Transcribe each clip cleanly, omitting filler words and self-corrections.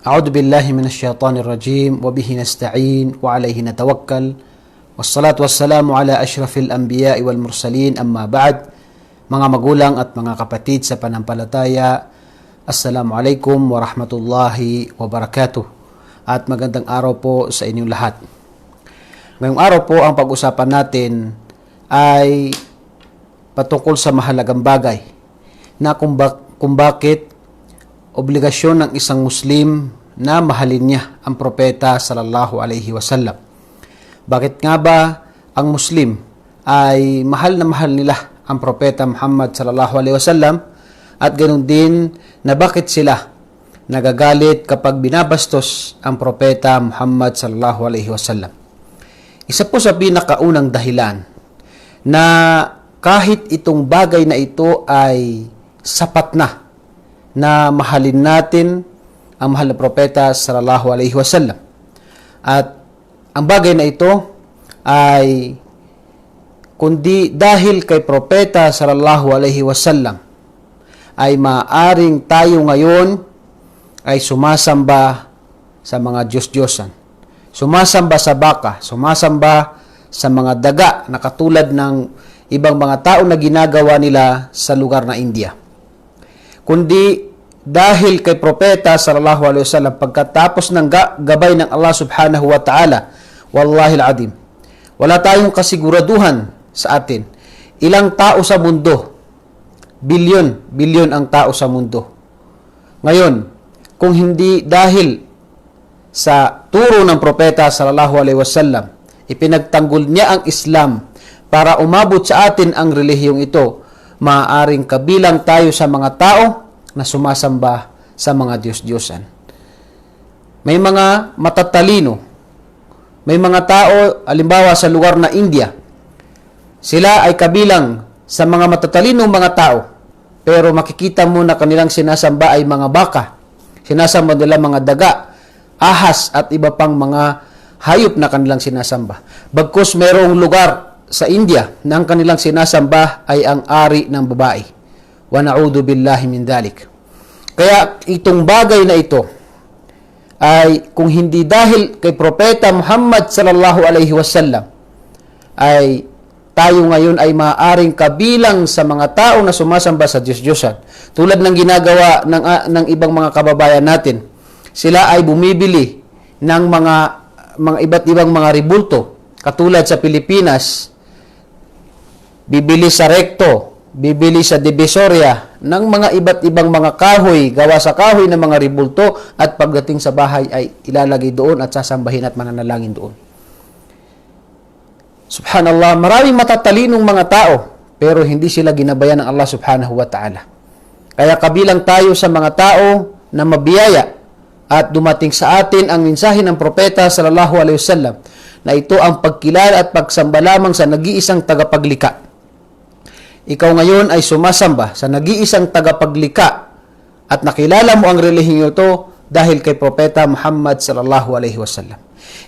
أعوذ بالله من الشيطان الرجيم وبه نستعين وعليه نتوكل والصلاة والسلام على أشرف الأنبياء والمرسلين أما بعد. Mga magulang at mga kapatid sa panampalataya, Assalamualaikum warahmatullahi wabarakatuh. At magandang araw po sa inyong lahat. Ngayong araw po ang pag-usapan natin ay patungkol sa mahalagang bagay na kung bakit obligasyon ng isang Muslim na mahalin niya ang propeta sallallahu alaihi wasallam. Bakit nga ba ang Muslim ay mahal na mahal nila ang propeta Muhammad sallallahu alaihi wasallam, at ganoon din na bakit sila nagagalit kapag binabastos ang propeta Muhammad sallallahu alaihi wasallam? Isa po sa pinakaunang dahilan na kahit itong bagay na ito ay sapat na mahalin natin ang mahal na propeta sallallahu alaihi wasallam. At ang bagay na ito ay kundi dahil kay propeta sallallahu alaihi wasallam ay maaring tayo ngayon ay sumasamba sa mga Diyos-Diyosan. Sumasamba sa baka, sumasamba sa mga daga na katulad ng ibang mga tao na ginagawa nila sa lugar na India. Kundi dahil kay propeta sallallahu alaihi wasallam, pagkatapos ng gabay ng Allah subhanahu wa ta'ala, wallahi al-adim, wala tayong kasiguraduhan sa atin ilang tao sa mundo, bilyon ang tao sa mundo ngayon, kung hindi dahil sa turo ng propeta sallallahu alaihi wasallam, ipinagtanggol niya ang Islam para umabot sa atin ang relihiyong ito, maaaring kabilang tayo sa mga tao na sumasamba sa mga Diyos-Diyosan. May mga matatalino, may mga tao, halimbawa sa lugar na India, sila ay kabilang sa mga matatalinong mga tao, pero makikita mo na kanilang sinasamba ay mga baka, sinasamba nila mga daga, ahas at iba pang mga hayop na kanilang sinasamba. Bagkus mayroong lugar sa India na ang kanilang sinasamba ay ang ari ng babae. Wa na'udhu billahi min dhalik. Kaya itong bagay na ito ay kung hindi dahil kay propeta Muhammad sallallahu alaihi wasallam, ay tayo ngayon ay maaaring kabilang sa mga tao na sumasamba sa Diyos-Diyosan. Tulad ng ginagawa ng ibang mga kababayan natin. Sila ay bumibili ng mga iba't ibang mga ribulto. Katulad sa Pilipinas, bibili sa Recto, bibili sa Divisoria ng mga iba't ibang mga kahoy, gawa sa kahoy ng mga ribulto, at pagdating sa bahay ay ilalagay doon at sasambahin at mananalangin doon. Subhanallah, maraming matatalinong mga tao, pero hindi sila ginabayan ng Allah subhanahu wa ta'ala. Kaya kabilang tayo sa mga tao na mabiyaya at dumating sa atin ang mensahe ng propeta sallallahu alaihi wasallam na ito ang pagkilala at pagsamba lamang sa nag-iisang tagapaglikha. Ikaw ngayon ay sumasamba sa nag-iisang tagapaglikha at nakilala mo ang relihiyong ito dahil kay propeta Muhammad sallallahu alaihi wasallam.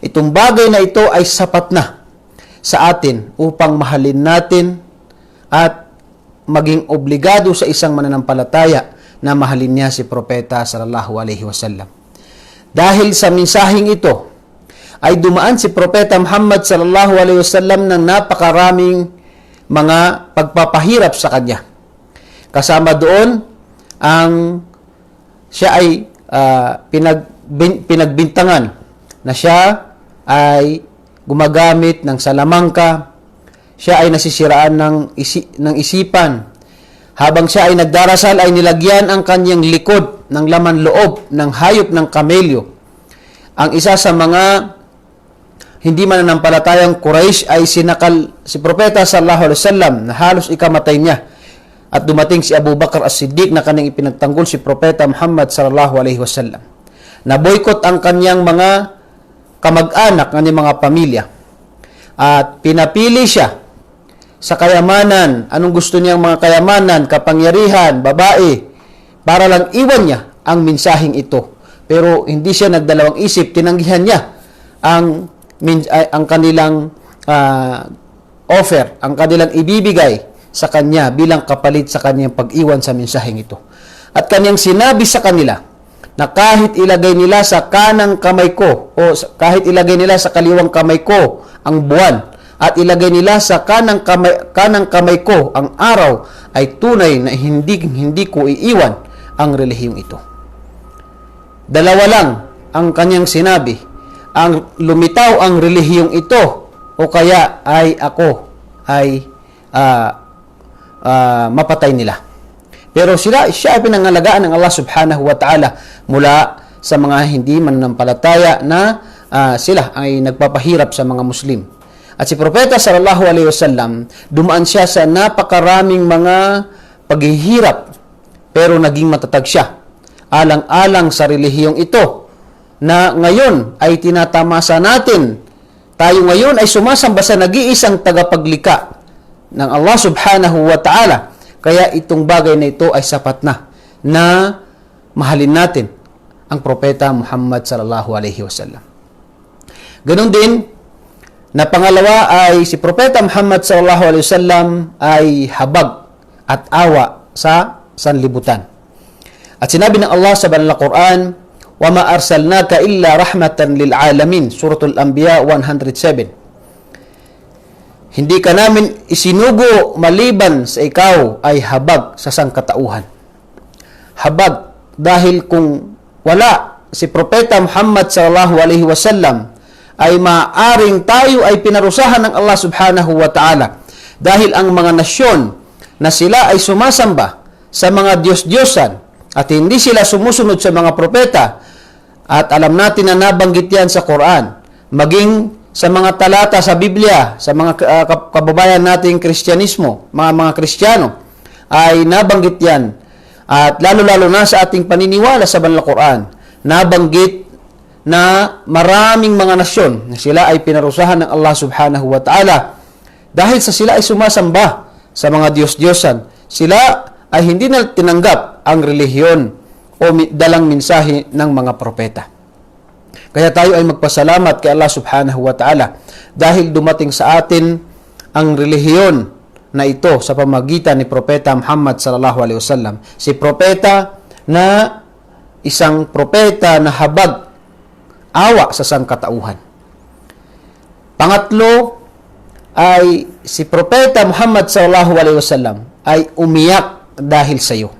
Itong bagay na ito ay sapat na sa atin upang mahalin natin at maging obligado sa isang mananampalataya na mahalin niya si propeta sallallahu alaihi wasallam. Dahil sa mensaheng ito ay dumaan si propeta Muhammad sallallahu alaihi wasallam ng napakaraming mga pagpapahirap sa kanya. Kasama doon ang siya ay pinagbintangan na siya ay gumagamit ng salamangka, siya ay nasisiraan ng isipan. Habang siya ay nagdarasal ay nilagyan ang kanyang likod ng laman loob ng hayop ng kamelyo. Ang isa sa mga hindi mananampalatayang Quraysh ay sinakal si propeta sallallahu alaihi wasallam na halos ikamatay niya. At dumating si Abu Bakr as-Siddiq na kanyang ipinagtanggol si propeta Muhammad sallallahu alaihi wasallam. Naboykot ang kanyang mga kamag-anak, kanyang mga pamilya. At pinapili siya sa kayamanan, anong gusto niyang mga kayamanan, kapangyarihan, babae, para lang iwan niya ang mensaheng ito. Pero hindi siya nagdalawang isip, tinanggihan niya ang kanilang offer, ang kanilang ibibigay sa kanya bilang kapalit sa kanyang pag-iwan sa mensaheng ito. At kanyang sinabi sa kanila na kahit ilagay nila sa kanang kamay ko o kahit ilagay nila sa kaliwang kamay ko ang buwan at ilagay nila sa kanang kamay ko ang araw, ay tunay na hindi ko iiwan ang relihiyong ito. Dalawa lang ang kanyang sinabi, ang lumitaw ang relihiyong ito o kaya ay ako ay mapatay nila. Pero siya ay pinangalagaan ng Allah subhanahu wa ta'ala mula sa mga hindi mananampalataya na sila ay nagpapahirap sa mga Muslim. At si Propeta sallallahu alaihi wasallam, dumaan siya sa napakaraming mga paghihirap, pero naging matatag siya. Alang-alang sa relihiyong ito, na ngayon ay tinatamasa natin. Tayo ngayon ay sumasamba sa nag-iisang tagapaglikha ng Allah subhanahu wa ta'ala. Kaya itong bagay na ito ay sapat na mahalin natin ang Propeta Muhammad sallallahu alaihi wasallam. Ganon din, na pangalawa ay si Propeta Muhammad sallallahu alaihi wasallam ay habag at awa sa sanlibutan. At sinabi ng Allah sa banal na Quran, "Wa ma arsalnaka illa rahmatan lil alamin," Suratul Anbiya 107. Hindi ka namin isinugo maliban sa ikaw ay habag sa sangkatauhan. Habag dahil kung wala si Propeta Muhammad sallallahu alaihi wasallam, ay maaring tayo ay pinarusahan ng Allah subhanahu wa ta'ala. Dahil ang mga nasyon na sila ay sumasamba sa mga Diyos-Diyosan at hindi sila sumusunod sa mga propeta, at alam natin na nabanggit yan sa Quran, maging sa mga talata sa Biblia, sa mga kababayan nating Kristyanismo, mga Kristiyano, ay nabanggit yan. At lalo-lalo na sa ating paniniwala sa banal na Quran, nabanggit na maraming mga nasyon na sila ay pinarusahan ng Allah subhanahu wa ta'ala dahil sa sila ay sumasamba sa mga Diyos-Diyosan. Sila ay hindi na tinanggap ang relihiyon o dalang mensahe ng mga propeta. Kaya tayo ay magpasalamat kay Allah subhanahu wa ta'ala dahil dumating sa atin ang relihiyon na ito sa pamagitan ni Propeta Muhammad sallallahu alaihi wasallam. Si propeta na isang propeta na habag awa sa sangkatauhan. Pangatlo ay si Propeta Muhammad sallallahu alaihi wasallam ay umiyak dahil sa iyo.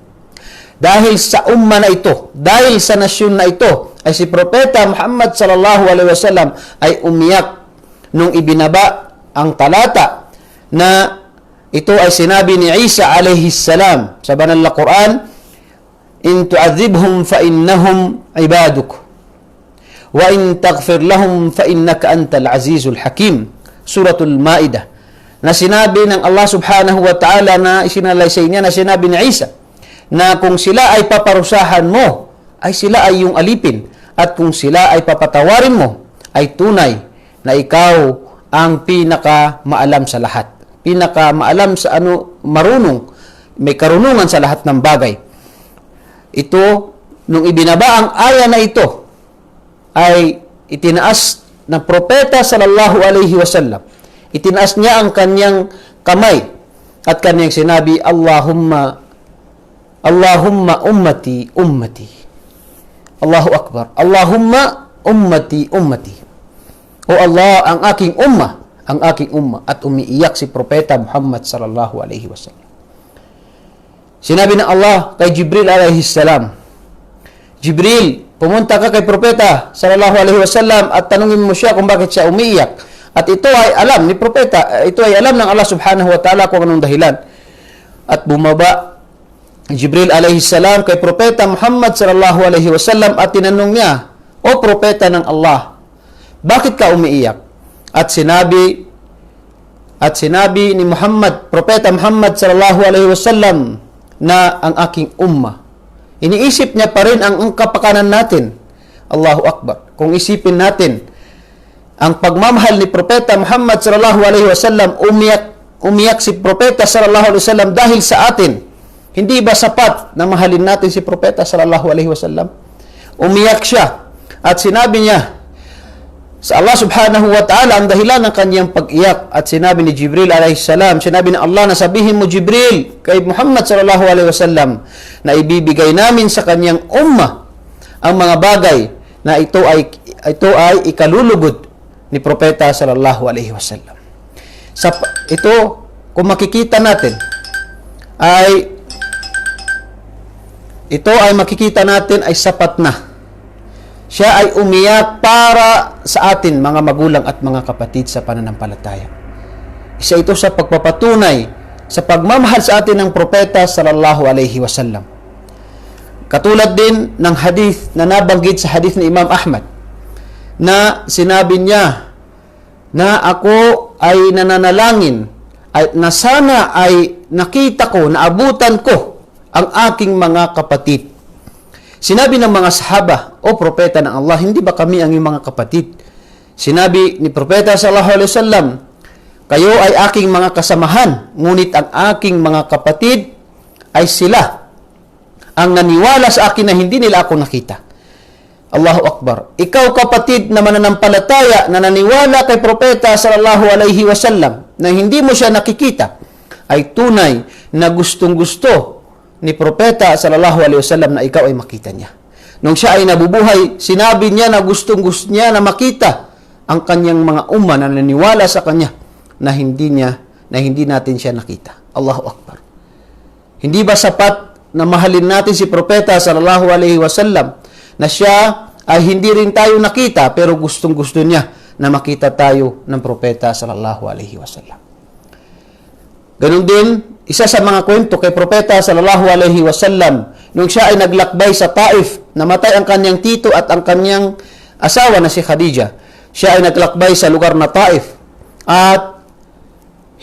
Dahil sa umma na ito, dahil sa nasyon na ito, ay si Propeta Muhammad sallallahu alaihi wasallam ay umiyak nung ibinaba ang talata na ito ay sinabi ni Isa alaihi salam sa banal na Quran, "In tu'adhibhum fa innahum ibaduk. Wa in taghfir lahum fa innaka antal azizul hakim." Suratul Maidah. Na sinabi ng Allah subhanahu wa ta'ala na isinalaysay niya, na sinabi ni Isa na kung sila ay paparusahan mo, ay sila ay iyong alipin, at kung sila ay papatawarin mo, ay tunay na ikaw ang pinaka maalam sa lahat, pinaka maalam sa marunong, may karunungan sa lahat ng bagay. Ito, nung ibinaba ang aya na ito, ay itinaas ng propeta sallallahu alaihi wasallam. Itinaas niya ang kanyang kamay at kanyang sinabi, Allahumma ummati ummati. Allahu Akbar. Allahumma ummati ummati. O Allah, ang aking umma, ang aking umma. At umiiyak si Propeta Muhammad sallallahu alaihi wasallam. Sinabi ng Allah kay Jibril alaihi salam, Jibril, pumunta ka kay Propeta sallallahu alaihi wasallam at tanungin mo siya kung bakit siya umiiyak. At ito ay alam ni Propeta, ito ay alam ng Allah subhanahu wa ta'ala kung anong dahilan. At bumaba Jibril alaihi salam kay Propeta Muhammad sallallahu alaihi wasallam at tinanong niya, O Propeta ng Allah, bakit ka umiiyak? At sinabi ni Muhammad, Propeta Muhammad sallallahu alaihi wasallam, na ang aking umma. Iniisip niya pa rin ang kapakanan natin. Allahu Akbar. Kung isipin natin ang pagmamahal ni Propeta Muhammad sallallahu alaihi wasallam, umiyak si Propeta sallallahu alaihi wasallam dahil sa atin. Hindi ba sapat na mahalin natin si Propeta sallallahu alaihi wasallam? Umiyak siya at sinabi niya sa Allah subhanahu wa ta'ala ang dahilan ng kanyang pag-iyak. At sinabi ni Jibril alaihi salam, sinabi ng Allah na sabihin mo Jibril kay Muhammad sallallahu alaihi wasallam na ibibigay namin sa kanyang umma ang mga bagay na ito ay ikalulugod ni Propeta sallallahu alaihi wasallam. Ito, kung makikita natin, makikita natin ay sapat na. Siya ay umiyak para sa atin, mga magulang at mga kapatid sa pananampalataya. Isa ito sa pagpapatunay sa pagmamahal sa atin ng Propeta sallallahu alaihi wasallam. Katulad din ng hadith na nabanggit sa hadith ni Imam Ahmad, na sinabi niya na ako ay nananalangin at na sana ay nakita ko, naabutan ko ang aking mga kapatid. Sinabi ng mga sahaba, o propeta ng Allah, hindi ba kami ang iyong mga kapatid? Sinabi ni Propeta sallallahu alaihi wasallam, kayo ay aking mga kasamahan, ngunit ang aking mga kapatid ay sila ang naniwala sa akin na hindi nila ako nakita. Allahu Akbar. Ikaw kapatid na mananampalataya na naniwala kay Propeta sallallahu alaihi wasallam na hindi mo siya nakikita, ay tunay na gustong-gusto ni Propeta sallallahu alaihi wasallam na ikaw ay makita niya. Nung siya ay nabubuhay, sinabi niya na gustong-gusto niya na makita ang kanyang mga umma na naniwala sa kanya na hindi natin siya nakita. Allahu Akbar. Hindi ba sapat na mahalin natin si Propeta sallallahu alaihi wasallam na siya ay hindi rin tayo nakita pero gustong-gusto niya na makita tayo ng Propeta sallallahu alaihi wasallam. Ganun din, isa sa mga kwento kay Propeta sallallahu alaihi wasallam, nung siya ay naglakbay sa Taif, namatay ang kanyang tito at ang kanyang asawa na si Khadija. Siya ay naglakbay sa lugar na Taif at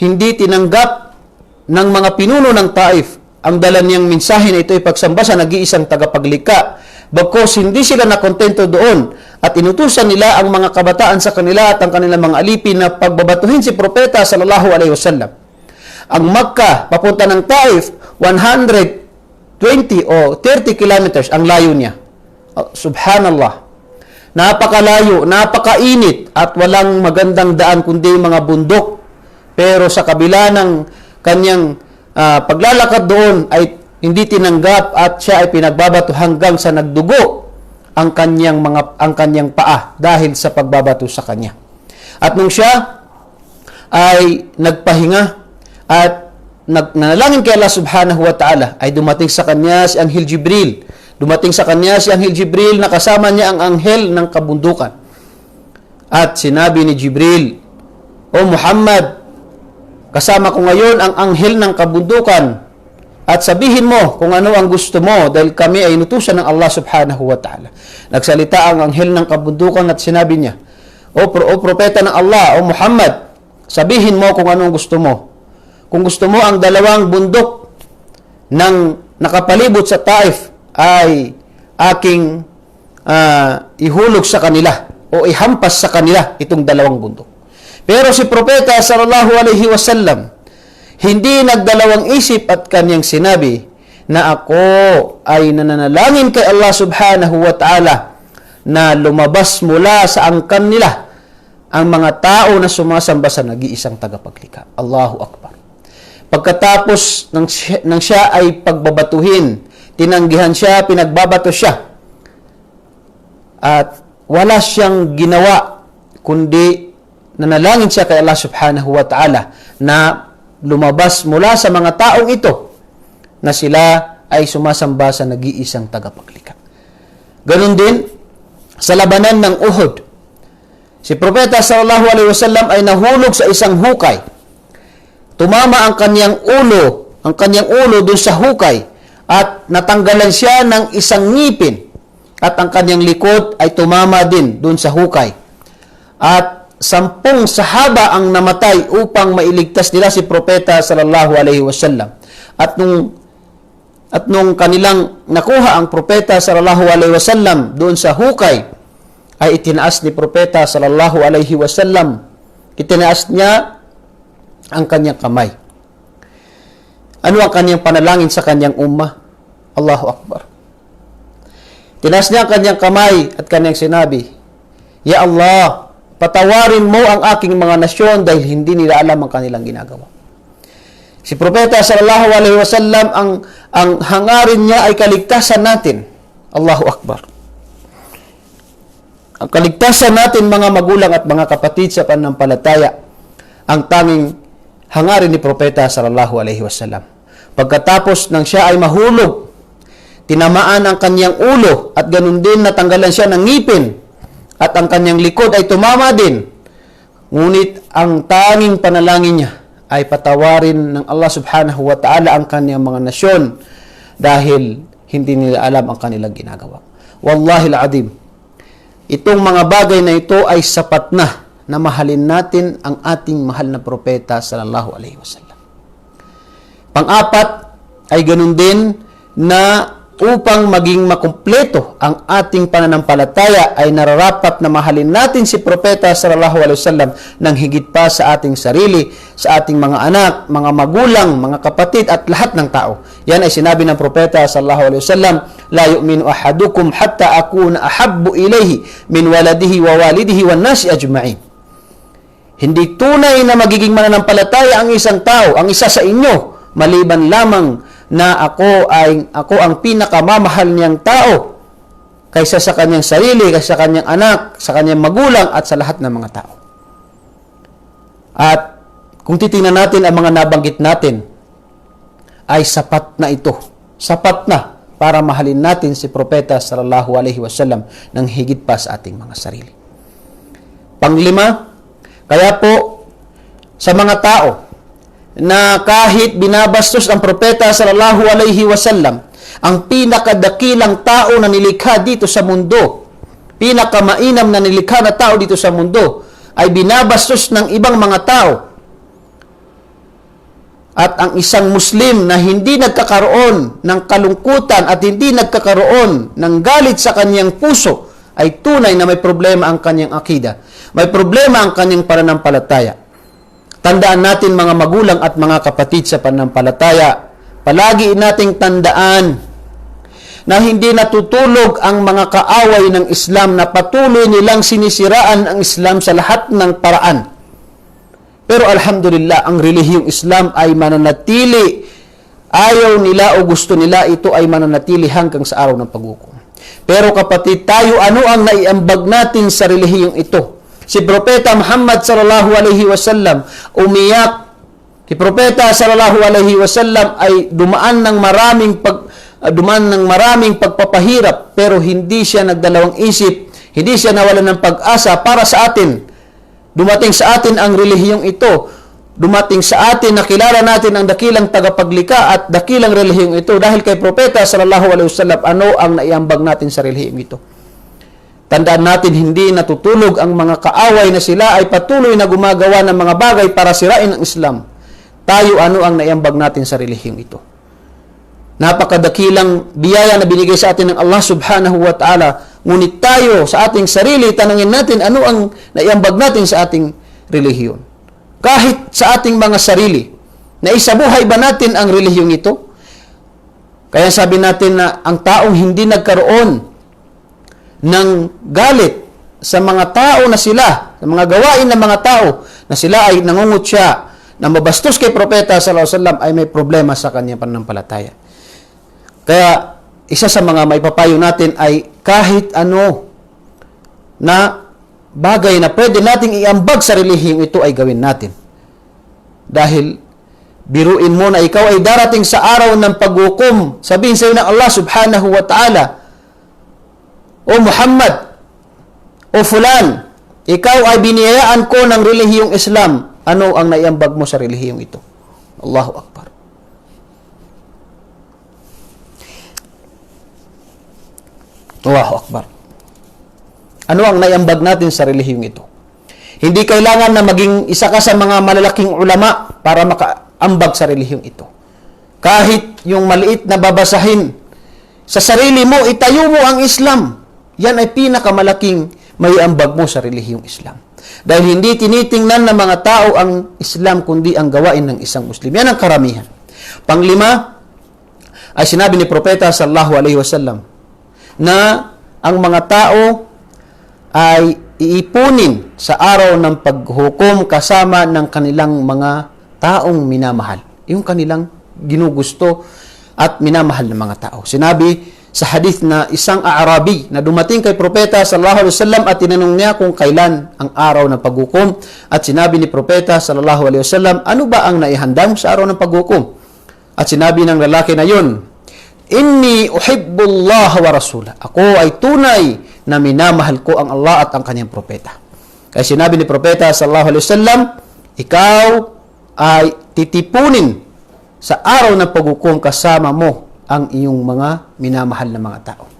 hindi tinanggap ng mga pinuno ng Taif ang dala niyang mensahe na ito ay pagsamba sa nag-iisang tagapaglikha. Bagkus hindi sila nakontento doon at inutusan nila ang mga kabataan sa kanila at ang kanilang mga alipin na pagbabatuhin si Propeta sallallahu alaihi wasallam. Ang Makkah papunta ng Taif, 120 o 30 kilometers ang layo niya. Subhanallah. Napakalayo, napakainit at walang magandang daan kundi mga bundok. Pero sa kabila ng kanyang paglalakad doon ay hindi tinanggap at siya ay pinagbabato hanggang sa nagdugo ang kanyang paa dahil sa pagbabato sa kanya. At nung siya ay nagpahinga at nanalangin kay Allah subhanahu wa ta'ala, ay dumating sa kanya si Anghel Jibril. Dumating sa kanya si Anghel Jibril na kasama niya ang anghel ng kabundukan. At sinabi ni Jibril, O Muhammad, kasama ko ngayon ang anghel ng kabundukan at sabihin mo kung ano ang gusto mo dahil kami ay inutusan ng Allah subhanahu wa ta'ala. Nagsalita ang anghel ng kabundukan at sinabi niya, O propeta ng Allah, O Muhammad, sabihin mo kung ano ang gusto mo. Kung gusto mo ang dalawang bundok ng nakapalibot sa Taif ay aking ihulog sa kanila o ihampas sa kanila itong dalawang bundok. Pero si Propeta sallallahu alaihi wasallam hindi nagdalawang isip at kanyang sinabi na ako ay nananalangin kay Allah subhanahu wa ta'ala na lumabas mula sa angkan nila ang mga tao na sumasamba sa nag-iisang tagapaglikha. Allahu Akbar. Pagkatapos nang siya ay pagbabatuhin, tinanggihan siya, pinagbabato siya. At wala siyang ginawa kundi nanalangin siya kay Allah subhanahu wa ta'ala na lumabas mula sa mga taong ito na sila ay sumasamba sa nag-iisang tagapaglikha. Ganon din sa labanan ng Uhud. Si Propeta sallallahu alaihi wasallam ay nahulog sa isang hukay. Tumama ang kanyang ulo doon sa hukay at natanggalan siya ng isang ngipin at ang kanyang likod ay tumama din doon sa hukay. At 10 sahaba ang namatay upang mailigtas nila si Propeta sallallahu alaihi wasallam. At nung kanilang nakuha ang Propeta sallallahu alaihi wasallam doon sa hukay, ay itinaas ni Propeta sallallahu alaihi wasallam. Itinaas niya ang kanyang kamay. Ano ang kanyang panalangin sa kanyang ummah? Allahu Akbar. Tinaas niya ang kanyang kamay at kanyang sinabi, Ya Allah, patawarin mo ang aking mga nasyon dahil hindi nila alam ang kanilang ginagawa. Si Propeta sallallahu alaihi wasallam ang hangarin niya ay kaligtasan natin. Allahu Akbar. Ang kaligtasan natin mga magulang at mga kapatid sa pananampalataya, ang tanging hangarin ni Propeta sallallahu alaihi wasallam. Pagkatapos nang siya ay mahulog, tinamaan ang kanyang ulo at ganun din natanggalan siya ng ngipin at ang kanyang likod ay tumama din. Ngunit ang tanging panalangin niya ay patawarin ng Allah subhanahu wa ta'ala ang kanyang mga nasyon dahil hindi nila alam ang kanilang ginagawa. Wallahi al-adim, itong mga bagay na ito ay sapat na mahalin natin ang ating mahal na propeta sallallahu alaihi wasallam. Pang-apat ay ganun din na upang maging makumpleto ang ating pananampalataya ay nararapat na mahalin natin si Propeta sallallahu alaihi wasallam ng higit pa sa ating sarili, sa ating mga anak, mga magulang, mga kapatid at lahat ng tao. Yan ay sinabi ng Propeta sallallahu alaihi wasallam, la yu'minu ahadukum hatta akuna ahabbu ilayhi min waladihi wa walidihi wan nasi ajma'in. Hindi tunay na magiging mananampalataya ang isang tao, ang isa sa inyo, maliban lamang na ako ang pinakamamahal niyang tao kaysa sa kanyang sarili, kaysa sa kanyang anak, sa kanyang magulang at sa lahat ng mga tao. At kung titingnan natin ang mga nabanggit natin, ay sapat na ito. Sapat na para mahalin natin si Propeta sallallahu alaihi wasallam ng higit pa sa ating mga sarili. Panglima, kaya po sa mga tao na kahit binabastos ang propeta sallallahu alaihi wasallam, ang pinakadakilang tao na nilikha dito sa mundo, pinakamainam na nilikha na tao dito sa mundo, ay binabastos ng ibang mga tao. At ang isang Muslim na hindi nagkakaroon ng kalungkutan at hindi nagkakaroon ng galit sa kanyang puso, ay tunay na may problema ang kanyang akida. May problema ang kanyang pananampalataya. Tandaan natin mga magulang at mga kapatid sa pananampalataya, palagi nating tandaan na hindi natutulog ang mga kaaway ng Islam na patuloy nilang sinisiraan ang Islam sa lahat ng paraan. Pero alhamdulillah, ang relihiyong Islam ay mananatili. Ayaw nila o gusto nila, ito ay mananatili hanggang sa araw ng paghukom. Pero kapatid, tayo ano ang naiambag natin sa relihiyong ito? Si Propeta Muhammad sallallahu alaihi wasallam umiyak. Si Propeta sallallahu alaihi wasallam ay dumaan ng maraming pagpapahirap, pero hindi siya nagdalawang isip, hindi siya nawalan ng pag-asa para sa atin. Dumating sa atin ang relihiyong ito. Dumating sa atin, nakilala natin ang dakilang tagapaglikha at dakilang relihiyong ito dahil kay Propeta sallallahu alaihi wasallam. Ano ang naiambag natin sa relihiyong ito? Tandaan natin, hindi natutulog ang mga kaaway na sila ay patuloy na gumagawa ng mga bagay para sirain ang Islam. Tayo, ano ang naiambag natin sa relihiyong ito? Napakadakilang biyaya na binigay sa atin ng Allah subhanahu wa ta'ala. Ngunit tayo, sa ating sarili, tanungin natin, ano ang naiambag natin sa ating relihiyon? Kahit sa ating mga sarili, naisabuhay ba natin ang relihiyong ito? Kaya sabi natin na ang taong hindi nagkaroon ng galit sa mga tao na sila, sa mga gawain ng mga tao na sila ay nangungutya, na mabastos kay Propeta sallallahu alaihi wasallam, ay may problema sa kanyang pananampalataya. Kaya isa sa mga maipapayo natin ay kahit ano na bagay na pwede nating iambag sa relihiyong ito ay gawin natin. Dahil biruin mo na ikaw ay darating sa araw ng paghukom. Sabihin sa iyo ng Allah subhanahu wa ta'ala, O Muhammad, o Fulan, ikaw ay biniyayaan ko ng relihiyong Islam. Ano ang naiambag mo sa relihiyong ito? Allahu Akbar. Allahu Akbar. Ano ang naiambag natin sa relihiyong ito? Hindi kailangan na maging isa ka sa mga malalaking ulama para makaambag sa relihiyong ito. Kahit yung maliit na babasahin sa sarili mo, itayo mo ang Islam. Yan ay pinakamalaking maiambag mo sa relihiyong Islam. Dahil hindi tinitingnan ng mga tao ang Islam, kundi ang gawain ng isang Muslim. Yan ang karamihan. Panglima, ay sinabi ni Propeta sallallahu alaihi wasallam na ang mga tao ay iipunin sa araw ng paghukom kasama ng kanilang mga taong minamahal. Yung kanilang ginugusto at minamahal ng mga tao. Sinabi sa hadith na isang Arabi na dumating kay Propeta sallallahu alaihi wasallam at tinanong niya kung kailan ang araw ng paghukom, at sinabi ni Propeta sallallahu alaihi wasallam, ano ba ang naihanda mo sa araw ng paghukom? At sinabi ng lalaki na yun, inni uhibbullah wa rasulah. Ako ay tunay na minamahal ko ang Allah at ang kanyang propeta. Kaya sinabi ni Propeta sallallahu alaihi wasallam, ikaw ay titipunin sa araw ng paghukom kasama mo ang iyong mga minamahal na mga tao.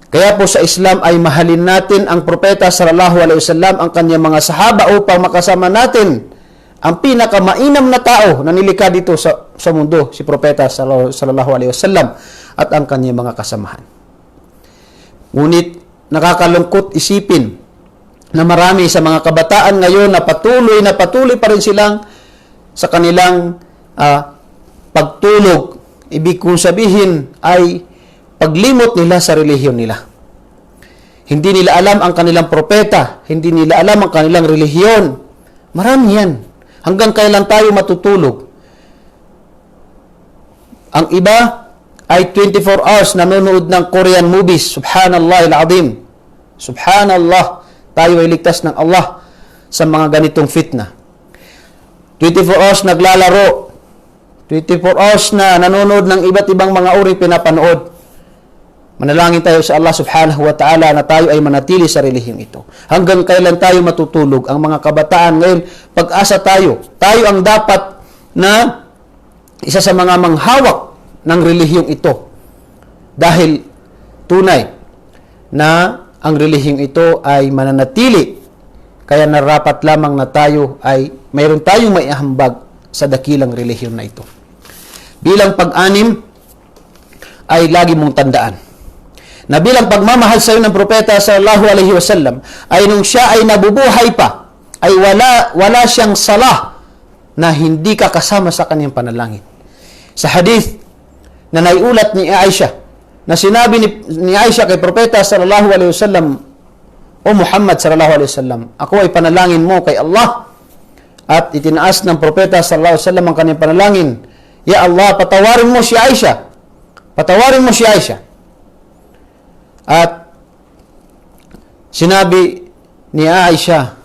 Kaya po sa Islam ay mahalin natin ang Propeta sallallahu alaihi wasallam, ang kanyang mga sahaba, upang makasama natin ang pinakamainam na tao na nilikha dito sa mundo, si Propeta sallallahu alaihi wasallam at ang kanyang mga kasamahan. Ngunit nakakalungkot isipin na marami sa mga kabataan ngayon na patuloy pa rin silang sa kanilang pagtulog. Ibig kong sabihin ay paglimot nila sa relihiyon nila. Hindi nila alam ang kanilang propeta, hindi nila alam ang kanilang relihiyon. Marami yan. Hanggang kailan tayo matutulog? Ang iba ay 24 hours nanonood ng Korean movies. Subhanallah al-azim. Subhanallah. Tayo ay ligtas ng Allah sa mga ganitong fitna. 24 hours naglalaro. 24 hours na nanonood ng iba't ibang mga uri pinapanood. Manalangin tayo sa Allah subhanahu wa ta'ala na tayo ay manatili sa relihiyong ito. Hanggang kailan tayo matutulog? Ang mga kabataan ngayon, pag-asa tayo. Tayo ang dapat na isa sa mga manghawak ng relihiyong ito. Dahil tunay na ang relihiyong ito ay mananatili. Kaya narapat lamang na tayo ay mayroon tayong maihambag sa dakilang relihiyon na ito. Bilang pag-anim ay lagi mong tandaan na bilang pagmamahal sa iyo ng Propeta sallallahu alaihi wasallam ay nung siya ay nabubuhay pa ay wala siyang salah na hindi ka kasama sa kanyang panalangin. Sa hadith na naiulat ni Aisha na sinabi ni Aisha kay Propeta sallallahu alaihi wasallam, o Muhammad sallallahu alaihi wasallam, ako ay panalangin mo kay Allah. At itinaas ng Propeta sallallahu alaihi wasallam ang kanyang panalangin, ya Allah, patawarin mo si Aisha. Patawarin mo si Aisha. At sinabi ni Aisha,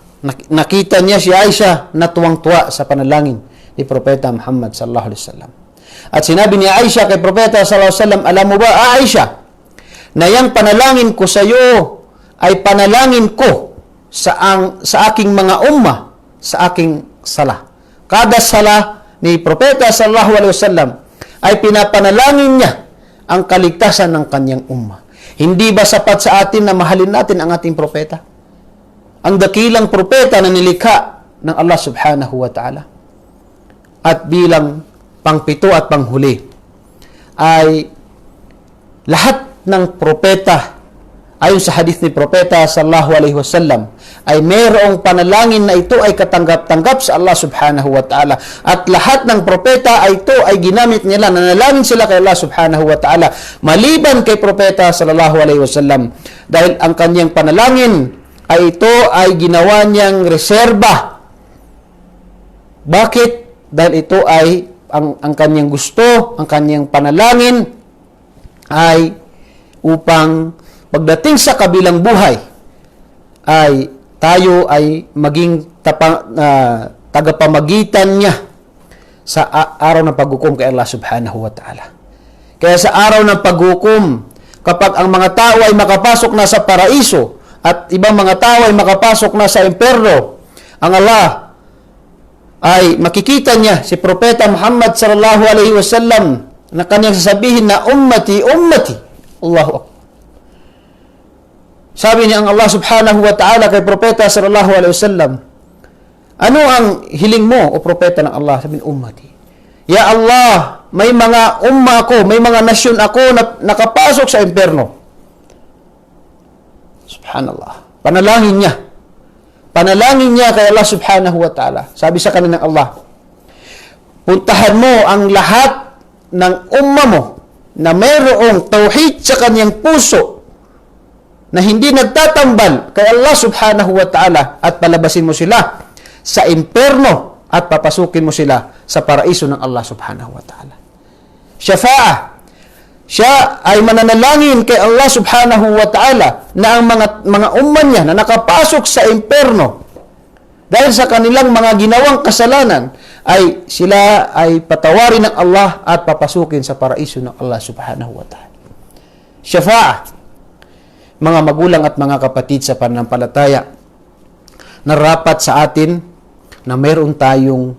nakita niya si Aisha na tuwang-tuwa sa panalangin ni Propeta Muhammad sallallahu alaihi wasallam. At sinabi ni Aisha kay Propeta sallallahu alaihi wasallam, alam mo ba Aisha, na yang panalangin ko sa iyo ay panalangin ko sa aking mga umma, sa aking sala. Kada sala ni Propeta sallallahu alaihi wasallam ay pinapanalangin niya ang kaligtasan ng kanyang umma. Hindi ba sapat sa atin na mahalin natin ang ating propeta? Ang dakilang propeta na nilikha ng Allah subhanahu wa ta'ala. At bilang pangpito at panghuli ay lahat ng propeta ayon sa hadith ni Propeta sallallahu alaihi wasallam ay mayroong panalangin na ito ay katanggap-tanggap sa Allah subhanahu wa ta'ala. At lahat ng propeta ay ito ay ginamit nila, nanalangin sila kay Allah subhanahu wa ta'ala, maliban kay Propeta sallallahu alaihi wasallam. Dahil ang kanyang panalangin ay ito ay ginawa niyang reserba. Bakit? Dahil ito ay ang kanyang gusto, ang kanyang panalangin ay upang pagdating sa kabilang buhay ay tayo ay maging tagapamagitan niya sa araw ng paghukom kay Allah subhanahu wa ta'ala. Kaya sa araw ng paghukom, kapag ang mga tao ay makapasok na sa paraiso at ibang mga tao ay makapasok na sa impyerno, ang Allah ay makikita niya si Propeta Muhammad sallallahu alaihi wasallam na kanyang sasabihin na ummati, ummati. Allahu akbar. Sabi niya ang Allah subhanahu wa ta'ala kay Propeta sallallahu alaihi wasallam, ano ang hiling mo, o Propeta ng Allah? Sabi niya, ummati. Ya Allah, may mga umma ako, may mga nasyon ako na nakapasok sa impyerno. Subhanallah. Panalangin niya. Panalangin niya kay Allah subhanahu wa ta'ala. Sabi sa kanya ng Allah, puntahan mo ang lahat ng umma mo na mayroong tauhid sa kanyang puso na hindi nagtatambal kay Allah subhanahu wa ta'ala at palabasin mo sila sa impyerno at papasukin mo sila sa paraiso ng Allah subhanahu wa ta'ala. Syafa'ah. Sa araw ng paghukom, Siya ay mananalangin kay Allah subhanahu wa ta'ala na ang mga umman niya na nakapasok sa imperno dahil sa kanilang mga ginawang kasalanan ay sila ay patawarin ng Allah at papasukin sa paraiso ng Allah subhanahu wa ta'ala. Syafa'ah, mga magulang at mga kapatid sa pananampalataya, narapat sa atin na meron tayong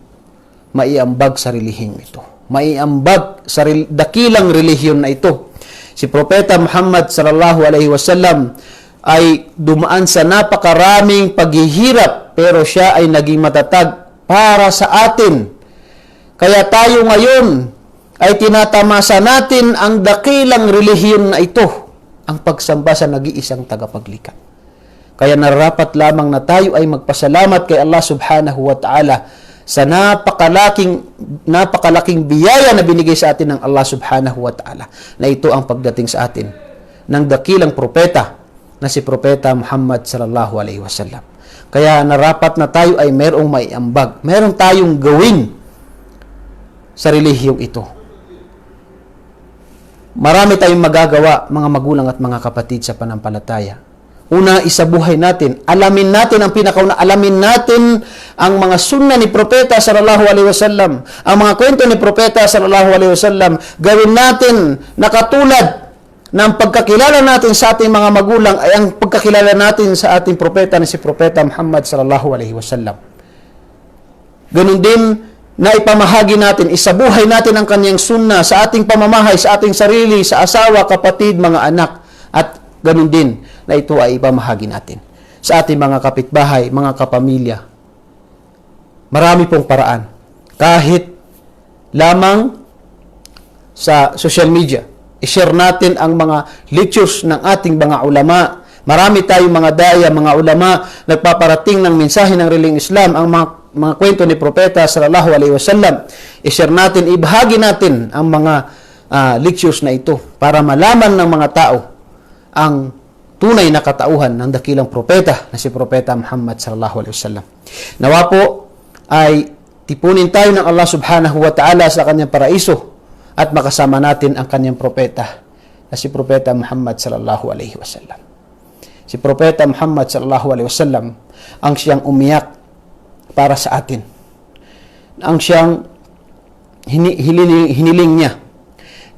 maiambag sa relihiyong ito. Maiambag sa dakilang relihiyon na ito. Si Propeta Muhammad sallallahu alaihi wasallam ay dumaan sa napakaraming paghihirap pero siya ay naging matatag para sa atin. Kaya tayo ngayon ay tinatamasa natin ang dakilang relihiyon na ito, ang pagsamba sa nag-iisang tagapaglikha. Kaya nararapat lamang na tayo ay magpasalamat kay Allah subhanahu wa ta'ala sa napakalaking biyaya na binigay sa atin ng Allah subhanahu wa ta'ala, na ito ang pagdating sa atin ng dakilang propeta na si Propeta Muhammad sallallahu alaihi wasallam. Kaya narapat na tayo ay merong maiambag, meron tayong gawin sa relihiyong ito. Marami tayong magagawa, mga magulang at mga kapatid sa panampalataya. Una, isabuhay natin. Alamin natin ang pinakauna. Alamin natin ang mga sunna ni Propeta sallallahu alaihi wasallam. Ang mga kwento ni Propeta sallallahu alaihi wasallam. Gawin natin na katulad ng pagkakilala natin sa ating mga magulang ay ang pagkakilala natin sa ating propeta na si Propeta Muhammad sallallahu alaihi wasallam. Ganun din na ipamahagi natin, isabuhay natin ang kanyang sunna sa ating pamamahay, sa ating sarili, sa asawa, kapatid, mga anak, at ganun din na ito ay ipamahagi natin sa ating mga kapitbahay, mga kapamilya. Marami pong paraan. Kahit lamang sa social media, i-share natin ang mga lectures ng ating mga ulama. Marami tayong mga daya, mga ulama, nagpaparating ng mensahe ng relihiyong Islam, ang mga kwento ni Propeta sallallahu alaihi wasallam. I-share natin, ibahagi natin ang mga lectures na ito para malaman ng mga tao ang tunay na katauhan ng dakilang propeta na si Propeta Muhammad sallallahu alaihi wasallam. Nawa po ay tipunin tayo ng Allah subhanahu wa ta'ala sa kanyang paraiso at makasama natin ang kanyang propeta na si Propeta Muhammad sallallahu alaihi wasallam. Si Propeta Muhammad sallallahu alaihi wasallam ang siyang umiyak para sa atin. Ang siyang hiniling niya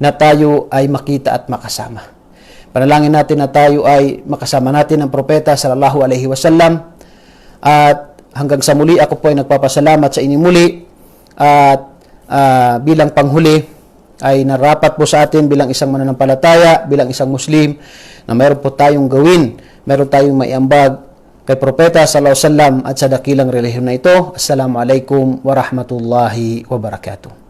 na tayo ay makita at makasama. Panalangin natin na tayo ay makasama natin ang propeta sallallahu alaihi wasallam. At hanggang sa muli, ako po ay nagpapasalamat sa inyo muli. At bilang panghuli, ay narapat po sa atin bilang isang mananampalataya, bilang isang Muslim, na meron po tayong gawin, meron tayong maiambag kay propeta sallallahu alaihi wasallam at sa dakilang relihiyon na ito. Assalamualaikum warahmatullahi wabarakatuh.